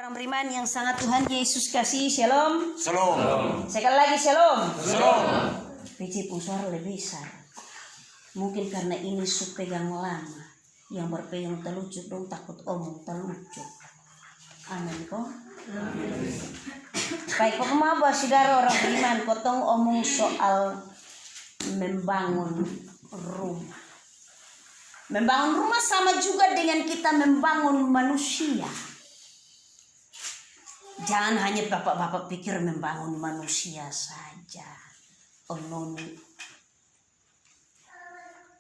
Orang beriman yang sangat Tuhan Yesus kasih, shalom. Shalom. Sekali lagi shalom. Shalom. PC pun suara lebih besar. Mungkin karena ini pegang lama. Yang berpegang terlucu dong takut omong terlucu. Amin kok. Baik, apa saudara orang beriman, potong omong soal membangun rumah. Membangun rumah sama juga dengan kita membangun manusia. Jangan hanya bapak-bapak pikir membangun manusia saja. Oh no.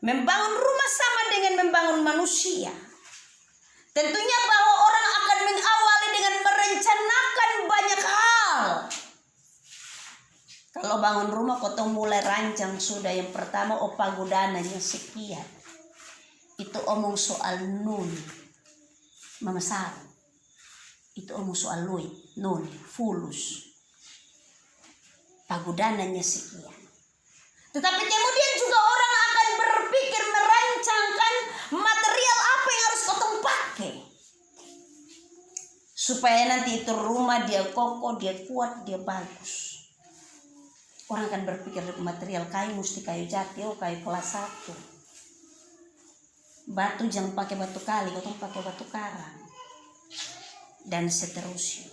Membangun rumah sama dengan membangun manusia. Tentunya bahwa orang akan mengawali dengan merencanakan banyak hal. Kalau bangun rumah kotong mulai rancang sudah. Yang pertama pagudananya sekian. Itu omong soal nun. Mama Sarah. Itu omong soal luit, non, fulus. Pagudananya sekian. Tetapi kemudian juga orang akan berpikir merancangkan material apa yang harus kotong pakai. Supaya nanti itu rumah dia kokoh, dia kuat, dia bagus. Orang akan berpikir material kayu mesti kayu jati, kayu kelas 1. Batu jangan pakai batu kali, kotong pakai batu karang. Dan seterusnya.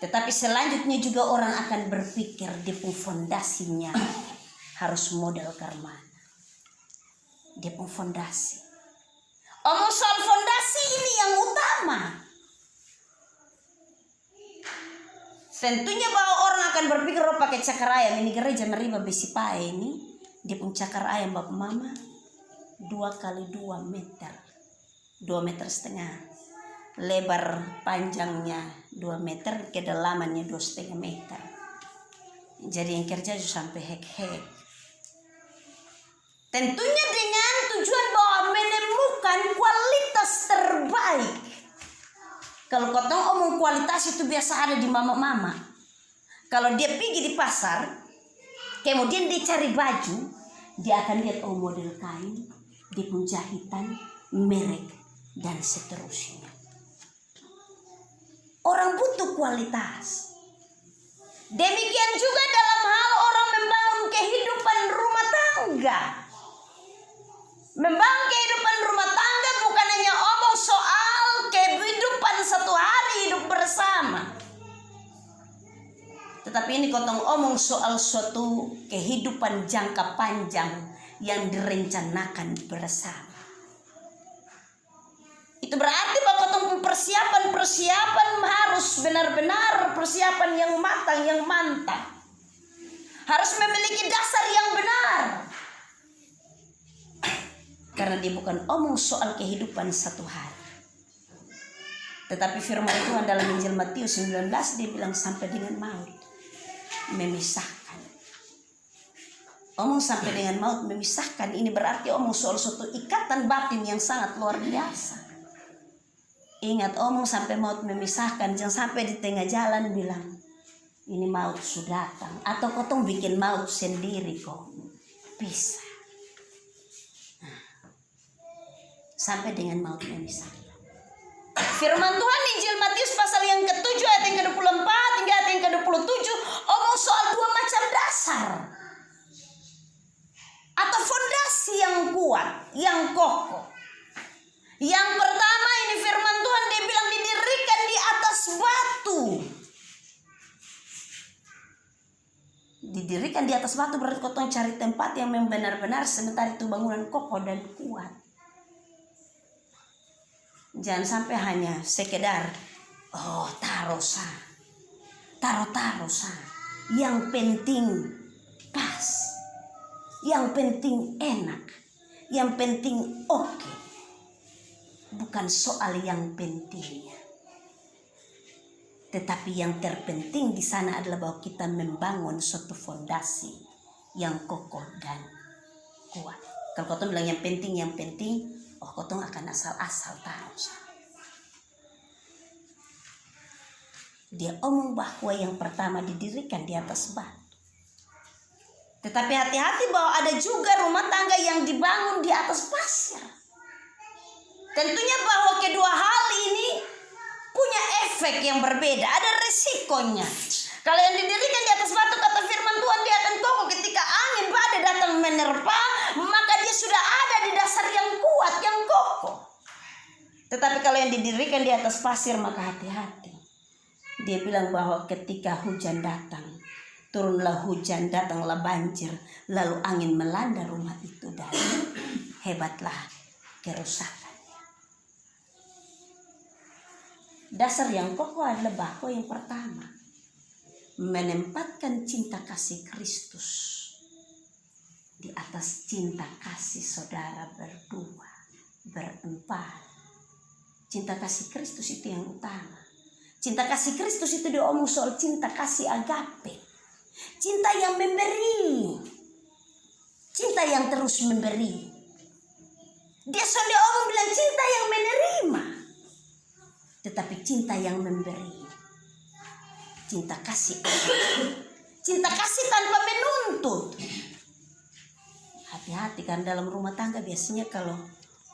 Tetapi selanjutnya juga orang akan berpikir di fondasinya harus modal karmana. Di fondasi. Omong soal fondasi ini yang utama. Tentunya bahwa orang akan berpikir pakai cakar ayam. Ini gereja meriba besi pae ini. Dia pun cakar ayam bapak mama 2 kali 2 meter. 2,5 meter. Lebar panjangnya 2 meter, kedalamannya 2,5 meter. Jadi yang kerja juga sampai hek-hek. Tentunya dengan tujuan bahwa menemukan kualitas terbaik. Kalau kotong omong kualitas itu biasa ada di mama-mama. Kalau dia pergi di pasar, kemudian dia cari baju, dia akan lihat model kain, dia pun jahitan, merek, dan seterusnya. Orang butuh kualitas. Demikian juga dalam hal orang membangun kehidupan rumah tangga. Membangun kehidupan rumah tangga bukan hanya omong soal kehidupan satu hari hidup bersama. Tetapi ini kotong omong soal suatu kehidupan jangka panjang yang direncanakan bersama. Itu berarti bahwa persiapan harus benar-benar persiapan yang matang, yang mantap. Harus memiliki dasar yang benar. Karena dia bukan omong soal kehidupan satu hari. Tetapi firman Tuhan dalam Injil Matius 19 dia bilang sampai dengan maut memisahkan. Omong sampai dengan maut memisahkan ini berarti omong soal suatu ikatan batin yang sangat luar biasa. Ingat omong sampai maut memisahkan. Jangan sampai di tengah jalan bilang ini maut sudah datang. Atau kotong bikin maut sendiri kok. Bisa. Sampai dengan maut memisahkan. Firman Tuhan Injil Matius pasal yang ke-7 ayat yang ke-24 hingga ayat yang ke-27 omong soal 2 macam dasar. Atau fondasi yang kuat, yang kokoh. Yang pertama ini firman Tuhan dia bilang didirikan di atas batu. Didirikan di atas batu berarti kotong cari tempat yang benar-benar sementara itu bangunan kokoh dan kuat. Jangan sampai hanya sekedar taruh sah. Yang penting pas. Yang penting enak. Yang penting oke. Bukan soal yang pentingnya. Tetapi yang terpenting di sana adalah bahwa kita membangun suatu fondasi yang kokoh dan kuat. Kalau kotong bilang yang penting, kotong akan asal-asal taruh. Dia omong bahwa yang pertama didirikan di atas batu. Tetapi hati-hati bahwa ada juga rumah tangga yang dibangun di atas pasir. Tentunya bahwa kedua hal ini efek yang berbeda, ada resikonya. Kalau yang didirikan di atas batu kata firman Tuhan, dia akan kokoh. Ketika angin badai datang menerpa, maka dia sudah ada di dasar yang kuat, yang kokoh. Tetapi kalau yang didirikan di atas pasir, maka hati-hati. Dia bilang bahwa ketika hujan datang, turunlah hujan, datanglah banjir, lalu angin melanda rumah itu dan hebatlah kerusakannya. Dasar yang kokoh adalah bahwa yang pertama, menempatkan cinta kasih Kristus di atas cinta kasih saudara berdua, berempat. Cinta kasih Kristus itu yang utama. Cinta kasih Kristus itu diomong soal cinta kasih agape. Cinta yang memberi. Cinta yang terus memberi. Dia sudah omong bilang cinta yang menerima. Tetapi cinta yang memberi. Cinta kasih agape. Cinta kasih tanpa menuntut. Hati-hati kan dalam rumah tangga biasanya kalau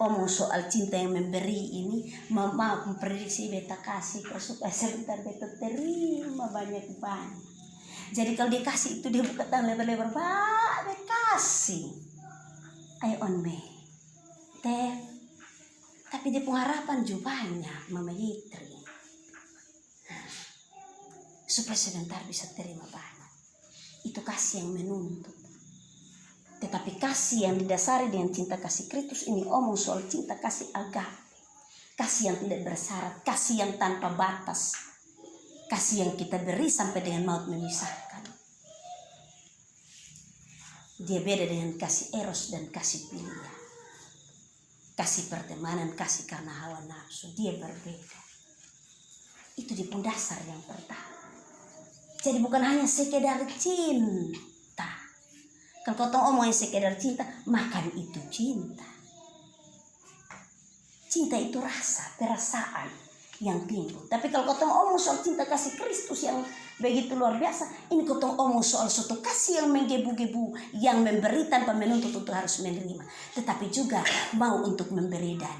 omong soal cinta yang memberi ini, mama memprediksi beta kasih supaya sebentar beta terima banyak-banyak. Jadi kalau dikasih itu dia buka tangan lebar-lebar, Pak, beta kasih. I on me. Tapi dia pengharapan juga banyak, Mama Yitri. Supaya sebentar bisa terima banyak. Itu kasih yang menuntut. Tetapi kasih yang didasari dengan cinta kasih Kristus ini omong soal cinta kasih agape. Kasih yang tidak bersyarat, kasih yang tanpa batas. Kasih yang kita beri sampai dengan maut memisahkan. Dia beda dengan kasih eros dan kasih pilihan. Kasih pertemanan, kasih karena hawa nafsu. Dia berbeda. Itu di dasar yang pertama. Jadi bukan hanya sekedar cinta. Kalau kau tahu omongin sekedar cinta, makan itu cinta. Cinta itu rasa, perasaan yang timbul. Tapi kalau kau tahu omong soal cinta kasih Kristus yang begitu luar biasa, ini kau tahu omong soal suatu kasih yang menggebu-gebu, yang memberi tanpa menuntut untuk harus menerima, tetapi juga mau untuk memberi dan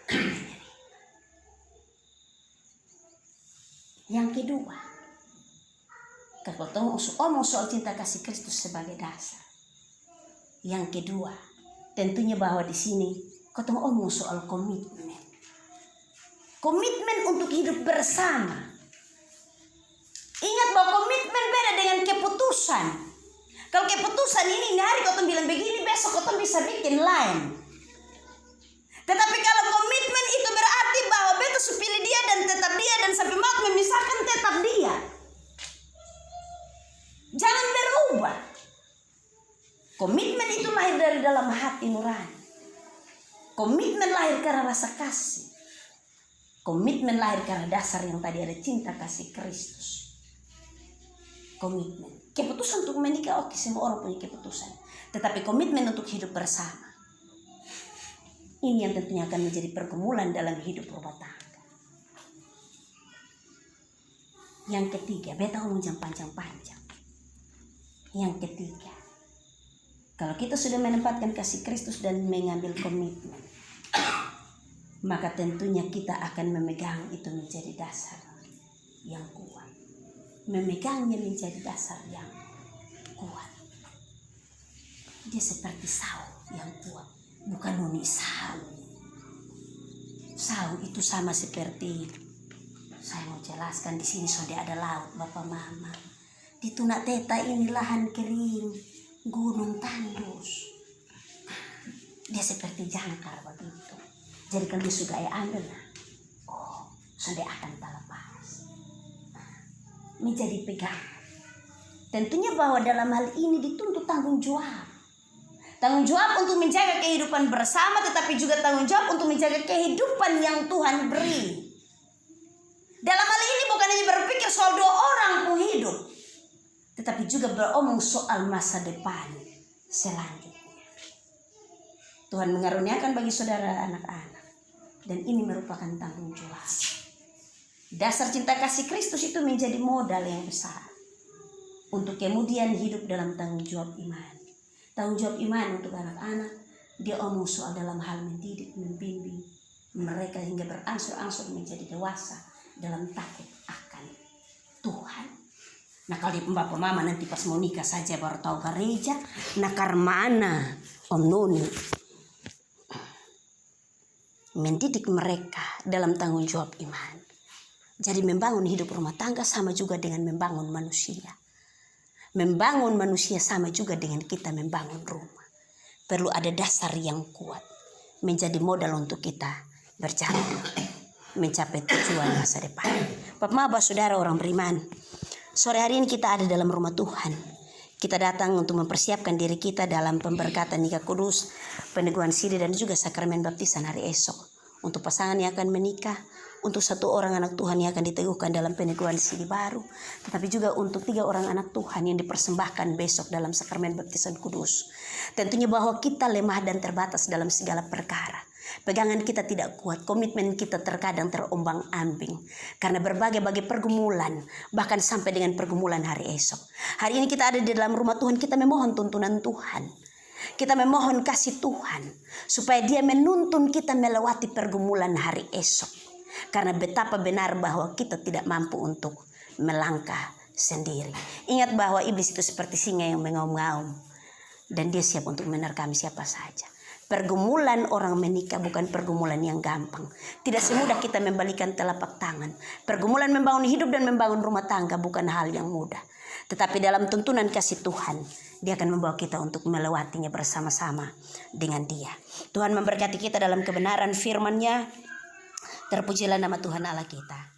menerima. Yang kedua, kalau kau tahu omong soal cinta kasih Kristus sebagai dasar. Yang kedua, tentunya bahwa di sini kau tahu omong soal komitmen. Komitmen untuk hidup bersama. Ingat bahwa komitmen beda dengan keputusan. Kalau keputusan ini hari kau tahu bilang begini, besok kau tahu bisa bikin lain. Tetapi kalau komitmen itu berarti bahwa beta pilih dia dan tetap dia dan sampai maut memisahkan tetap dia. Jangan berubah. Komitmen itu lahir dari dalam hati nurani. Komitmen lahir karena rasa kasih. Komitmen lahir karena dasar yang tadi ada cinta kasih Kristus. Komitmen. Keputusan untuk menikah, oke, semua orang punya keputusan. Tetapi komitmen untuk hidup bersama. Ini yang tentunya akan menjadi pergumulan dalam hidup rumah tangga. Yang ketiga, beta ngomong jam panjang-panjang. Yang ketiga, kalau kita sudah menempatkan kasih Kristus dan mengambil komitmen, maka tentunya kita akan memegang itu menjadi dasar yang kuat. Memegangnya menjadi dasar yang kuat. Dia seperti sahu yang kuat, bukan nuni sahu. Sahu itu sama seperti, saya mau jelaskan di sini sudah ada laut, Bapak Mama. Di Tuna Teta ini lahan kering, gunung tandus. Dia seperti jangkar begitu. Jadi kalau dia sudah ambil, sudah akan terlepas. Menjadi pegangan. Tentunya bahwa dalam hal ini dituntut tanggung jawab. Tanggung jawab untuk menjaga kehidupan bersama, tetapi juga tanggung jawab untuk menjaga kehidupan yang Tuhan beri. Dalam hal ini bukan hanya berpikir soal dua orang pun hidup, tetapi juga beromong soal masa depan selanjutnya. Tuhan mengaruniakan bagi saudara anak-anak, dan ini merupakan tanggung jawab. Dasar cinta kasih Kristus itu menjadi modal yang besar untuk kemudian hidup dalam tanggung jawab iman. Tanggung jawab iman untuk anak-anak, dia omong soal dalam hal mendidik, membimbing mereka hingga berangsur-angsur menjadi dewasa dalam takut akan Tuhan. Nah kalau di bapak mama nanti pas mau nikah saja baru tahu gereja, nah karena Om Noni mendidik mereka dalam tanggung jawab iman. Jadi membangun hidup rumah tangga sama juga dengan membangun manusia. Membangun manusia sama juga dengan kita membangun rumah. Perlu ada dasar yang kuat menjadi modal untuk kita berjalan mencapai tujuan masa depan. Bapak Maba, saudara orang beriman, sore hari ini kita ada dalam rumah Tuhan. Kita datang untuk mempersiapkan diri kita dalam pemberkatan nikah kudus, peneguhan siri dan juga sakramen baptisan hari esok. Untuk pasangan yang akan menikah, untuk 1 orang anak Tuhan yang akan diteguhkan dalam peneguhan siri baru, tetapi juga untuk 3 orang anak Tuhan yang dipersembahkan besok dalam sakramen baptisan kudus. Tentunya bahwa kita lemah dan terbatas dalam segala perkara. Pegangan kita tidak kuat, komitmen kita terkadang terombang-ambing karena berbagai-bagai pergumulan, bahkan sampai dengan pergumulan hari esok. Hari ini kita ada di dalam rumah Tuhan, kita memohon tuntunan Tuhan. Kita memohon kasih Tuhan supaya Dia menuntun kita melewati pergumulan hari esok. Karena betapa benar bahwa kita tidak mampu untuk melangkah sendiri. Ingat bahwa iblis itu seperti singa yang mengaum-ngaum dan dia siap untuk menerkam siapa saja. Pergumulan orang menikah bukan pergumulan yang gampang. Tidak semudah kita membalikan telapak tangan. Pergumulan membangun hidup dan membangun rumah tangga bukan hal yang mudah. Tetapi dalam tuntunan kasih Tuhan, Dia akan membawa kita untuk melewatinya bersama-sama dengan Dia. Tuhan memberkati kita dalam kebenaran firman-Nya. Terpujilah nama Tuhan Allah kita.